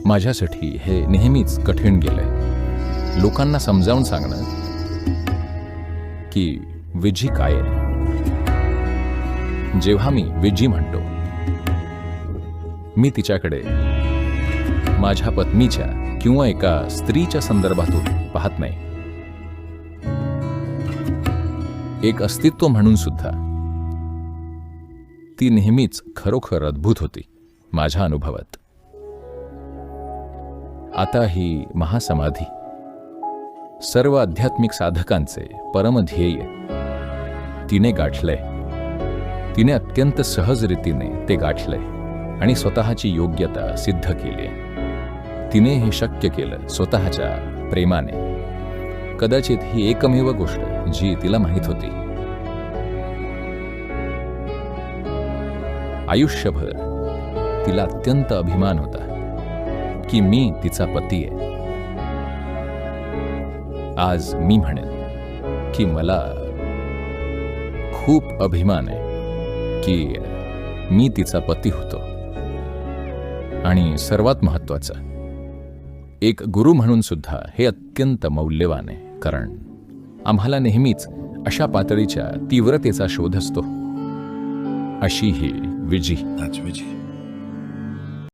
माझ्यासाठी हे नेहमीच कठीण गेलंय लोकांना समजावून सांगणं की विजी काय आहे. जेव्हा मी विजी म्हणतो मी तिच्याकडे माझ्या पत्नीच्या किंवा एका स्त्रीच्या संदर्भातून पाहत नाही. एक अस्तित्व म्हणून सुद्धा ती नेहमीच खरोखर अद्भुत होती माझ्या अनुभवात. आता ही महासमाधी सर्व आध्यात्मिक साधकांचे परमध्येय तिने गाठलंय. तिने अत्यंत सहज रीतीने ते गाठलंय आणि स्वतःची योग्यता सिद्ध केली. तिने हे शक्य केलं स्वतःच्या प्रेमाने. कदाचित ही एकमेव गोष्ट जी तिला माहीत होती. आयुष्यभर तिला अत्यंत अभिमान होता की मी तिचा पती आहे. आज मी म्हणेन की मला खूप अभिमान आहे की मी तिचा पती होतो. आणि सर्वात महत्त्वाचं, एक गुरु म्हणून सुद्धा हे अत्यंत मौल्यवान आहे. कारण आम्हाला नेहमीच अशा पातळीच्या तीव्रतेचा शोध असतो. अशी ही विजी.